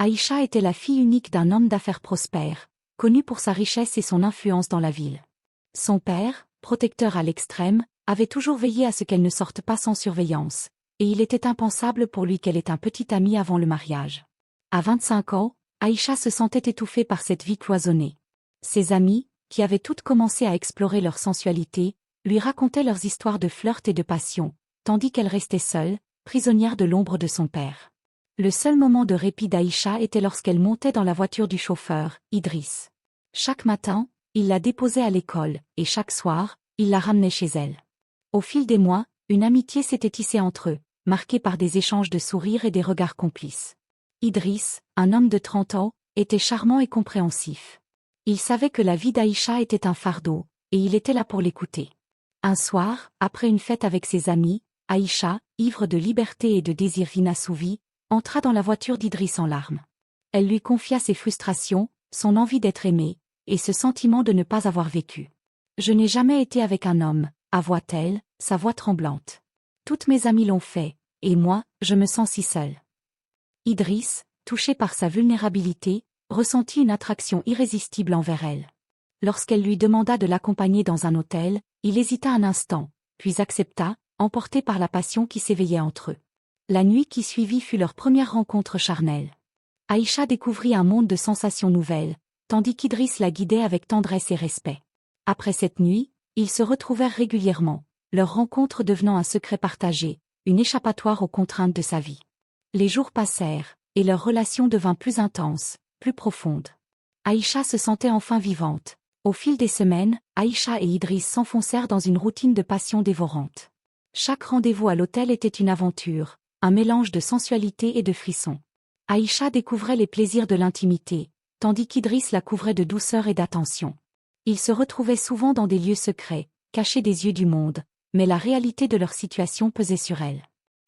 Aïcha était la fille unique d'un homme d'affaires prospère, connu pour sa richesse et son influence dans la ville. Son père, protecteur à l'extrême, avait toujours veillé à ce qu'elle ne sorte pas sans surveillance, et il était impensable pour lui qu'elle ait un petit ami avant le mariage. À 25 ans, Aïcha se sentait étouffée par cette vie cloisonnée. Ses amies, qui avaient toutes commencé à explorer leur sensualité, lui racontaient leurs histoires de flirt et de passion, tandis qu'elle restait seule, prisonnière de l'ombre de son père. Le seul moment de répit d'Aïcha était lorsqu'elle montait dans la voiture du chauffeur, Idriss. Chaque matin, il la déposait à l'école, et chaque soir, il la ramenait chez elle. Au fil des mois, une amitié s'était tissée entre eux, marquée par des échanges de sourires et des regards complices. Idriss, un homme de 30 ans, était charmant et compréhensif. Il savait que la vie d'Aïcha était un fardeau, et il était là pour l'écouter. Un soir, après une fête avec ses amis, Aïcha, ivre de liberté et de désirs inassouvis, entra dans la voiture d'Idriss en larmes. Elle lui confia ses frustrations, son envie d'être aimée, et ce sentiment de ne pas avoir vécu. « Je n'ai jamais été avec un homme », avoua-t-elle, sa voix tremblante. « Toutes mes amies l'ont fait, et moi, je me sens si seule. » Idriss, touché par sa vulnérabilité, ressentit une attraction irrésistible envers elle. Lorsqu'elle lui demanda de l'accompagner dans un hôtel, il hésita un instant, puis accepta, emporté par la passion qui s'éveillait entre eux. La nuit qui suivit fut leur première rencontre charnelle. Aïcha découvrit un monde de sensations nouvelles, tandis qu'Idriss la guidait avec tendresse et respect. Après cette nuit, ils se retrouvèrent régulièrement, leur rencontre devenant un secret partagé, une échappatoire aux contraintes de sa vie. Les jours passèrent, et leur relation devint plus intense, plus profonde. Aïcha se sentait enfin vivante. Au fil des semaines, Aïcha et Idriss s'enfoncèrent dans une routine de passion dévorante. Chaque rendez-vous à l'hôtel était une aventure, un mélange de sensualité et de frissons. Aïcha découvrait les plaisirs de l'intimité, tandis qu'Idriss la couvrait de douceur et d'attention. Ils se retrouvaient souvent dans des lieux secrets, cachés des yeux du monde, mais la réalité de leur situation pesait sur elle.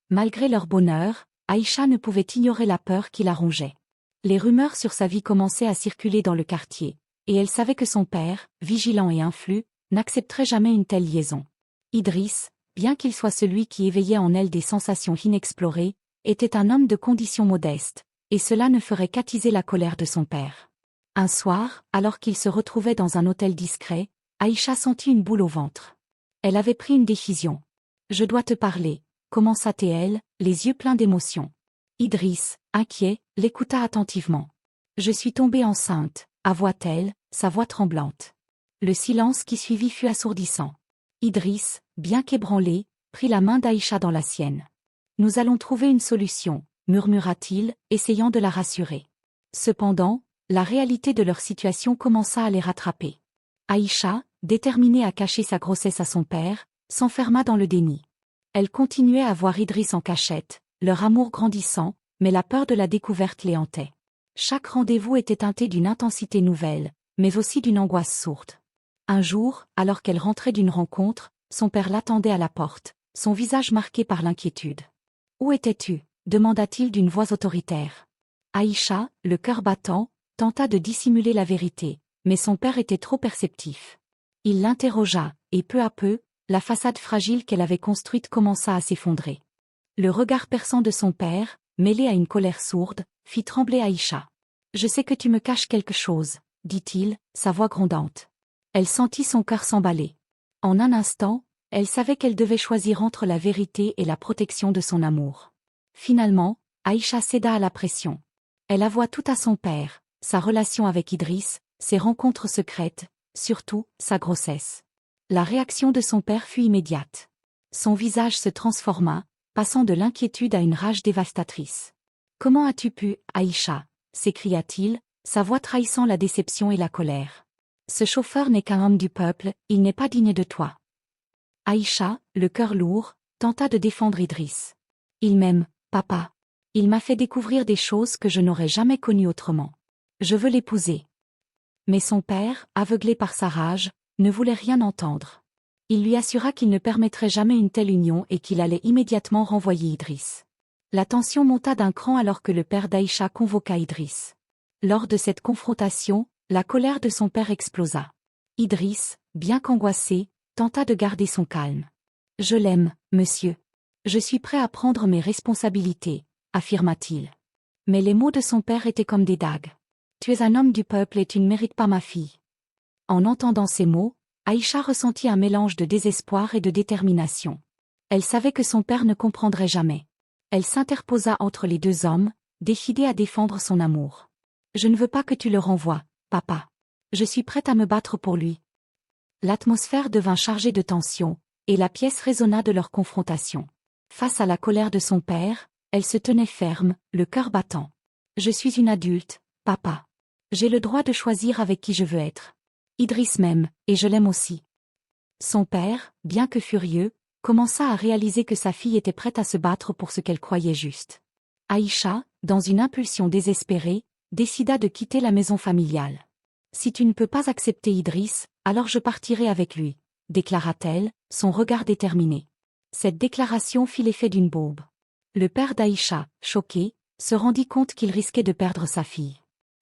Malgré leur bonheur, Aïcha ne pouvait ignorer la peur qui la rongeait. Les rumeurs sur sa vie commençaient à circuler dans le quartier, et elle savait que son père, vigilant et influent, n'accepterait jamais une telle liaison. Idriss, bien qu'il soit celui qui éveillait en elle des sensations inexplorées, était un homme de condition modeste, et cela ne ferait qu'attiser la colère de son père. Un soir, alors qu'ils se retrouvaient dans un hôtel discret, Aïcha sentit une boule au ventre. Elle avait pris une décision. « Je dois te parler », commença-t-elle, les yeux pleins d'émotion. Idriss, inquiet, l'écouta attentivement. « Je suis tombée enceinte », avoua-t-elle, sa voix tremblante. Le silence qui suivit fut assourdissant. Idriss, bien qu'ébranlé, prit la main d'Aïcha dans la sienne. « Nous allons trouver une solution », murmura-t-il, essayant de la rassurer. Cependant, la réalité de leur situation commença à les rattraper. Aïcha, déterminée à cacher sa grossesse à son père, s'enferma dans le déni. Elle continuait à voir Idriss en cachette, leur amour grandissant, mais la peur de la découverte les hantait. Chaque rendez-vous était teinté d'une intensité nouvelle, mais aussi d'une angoisse sourde. Un jour, alors qu'elle rentrait d'une rencontre, son père l'attendait à la porte, son visage marqué par l'inquiétude. « Où étais-tu » demanda-t-il d'une voix autoritaire. Aïcha, le cœur battant, tenta de dissimuler la vérité, mais son père était trop perceptif. Il l'interrogea, et peu à peu, la façade fragile qu'elle avait construite commença à s'effondrer. Le regard perçant de son père, mêlé à une colère sourde, fit trembler Aïcha. « Je sais que tu me caches quelque chose, » dit-il, sa voix grondante. Elle sentit son cœur s'emballer. En un instant, elle savait qu'elle devait choisir entre la vérité et la protection de son amour. Finalement, Aïcha céda à la pression. Elle avoua tout à son père, sa relation avec Idriss, ses rencontres secrètes, surtout, sa grossesse. La réaction de son père fut immédiate. Son visage se transforma, passant de l'inquiétude à une rage dévastatrice. « Comment as-tu pu, Aïcha » s'écria-t-il, sa voix trahissant la déception et la colère. « Ce chauffeur n'est qu'un homme du peuple, il n'est pas digne de toi. » Aïcha, le cœur lourd, tenta de défendre Idriss. « Il m'aime, papa. Il m'a fait découvrir des choses que je n'aurais jamais connues autrement. Je veux l'épouser. » Mais son père, aveuglé par sa rage, ne voulait rien entendre. Il lui assura qu'il ne permettrait jamais une telle union et qu'il allait immédiatement renvoyer Idriss. La tension monta d'un cran alors que le père d'Aïcha convoqua Idriss. Lors de cette confrontation, la colère de son père explosa. Idriss, bien qu'angoissé, tenta de garder son calme. « Je l'aime, monsieur. Je suis prêt à prendre mes responsabilités », affirma-t-il. Mais les mots de son père étaient comme des dagues. Tu es un homme du peuple et tu ne mérites pas ma fille. En entendant ces mots, Aïcha ressentit un mélange de désespoir et de détermination. Elle savait que son père ne comprendrait jamais. Elle s'interposa entre les deux hommes, décidée à défendre son amour. Je ne veux pas que tu le renvoies, papa. Je suis prête à me battre pour lui. L'atmosphère devint chargée de tension, et la pièce résonna de leur confrontation. Face à la colère de son père, elle se tenait ferme, le cœur battant. Je suis une adulte, papa. J'ai le droit de choisir avec qui je veux être. Idriss m'aime, et je l'aime aussi. Son père, bien que furieux, commença à réaliser que sa fille était prête à se battre pour ce qu'elle croyait juste. Aïcha, dans une impulsion désespérée, décida de quitter la maison familiale. Si tu ne peux pas accepter Idriss, alors je partirai avec lui, déclara-t-elle, son regard déterminé. Cette déclaration fit l'effet d'une bombe. Le père d'Aïcha, choqué, se rendit compte qu'il risquait de perdre sa fille.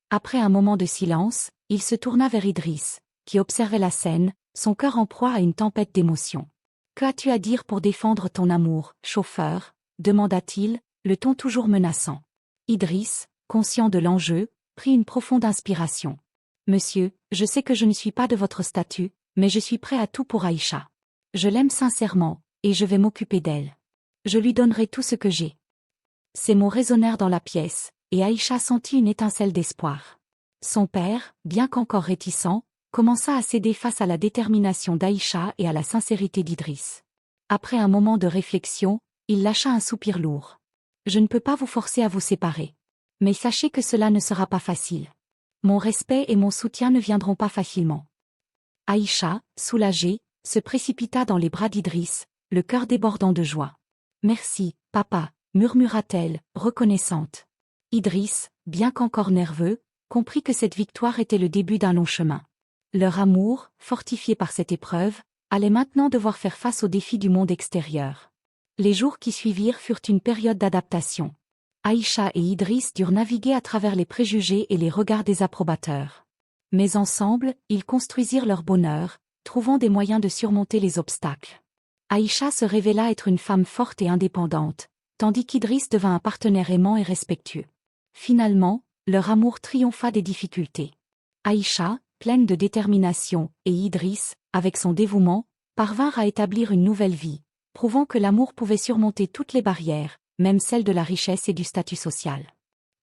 Après un moment de silence, il se tourna vers Idriss, qui observait la scène, son cœur en proie à une tempête d'émotions. « Que as-tu à dire pour défendre ton amour, chauffeur ?» demanda-t-il, le ton toujours menaçant. Idriss, conscient de l'enjeu, prit une profonde inspiration. « Monsieur, je sais que je ne suis pas de votre statut, mais je suis prêt à tout pour Aïcha. Je l'aime sincèrement, et je vais m'occuper d'elle. Je lui donnerai tout ce que j'ai. » Ces mots résonnèrent dans la pièce, et Aïcha sentit une étincelle d'espoir. Son père, bien qu'encore réticent, commença à céder face à la détermination d'Aïcha et à la sincérité d'Idriss. Après un moment de réflexion, il lâcha un soupir lourd. « Je ne peux pas vous forcer à vous séparer. Mais sachez que cela ne sera pas facile. Mon respect et mon soutien ne viendront pas facilement. » Aïcha, soulagée, se précipita dans les bras d'Idriss, le cœur débordant de joie. « Merci, papa », murmura-t-elle, reconnaissante. Idriss, bien qu'encore nerveux, comprit que cette victoire était le début d'un long chemin. Leur amour, fortifié par cette épreuve, allait maintenant devoir faire face aux défis du monde extérieur. Les jours qui suivirent furent une période d'adaptation. Aïcha et Idriss durent naviguer à travers les préjugés et les regards des approbateurs. Mais ensemble, ils construisirent leur bonheur, trouvant des moyens de surmonter les obstacles. Aïcha se révéla être une femme forte et indépendante, tandis qu'Idriss devint un partenaire aimant et respectueux. Finalement, leur amour triompha des difficultés. Aïcha, pleine de détermination, et Idriss, avec son dévouement, parvinrent à établir une nouvelle vie, prouvant que l'amour pouvait surmonter toutes les barrières, même celles de la richesse et du statut social.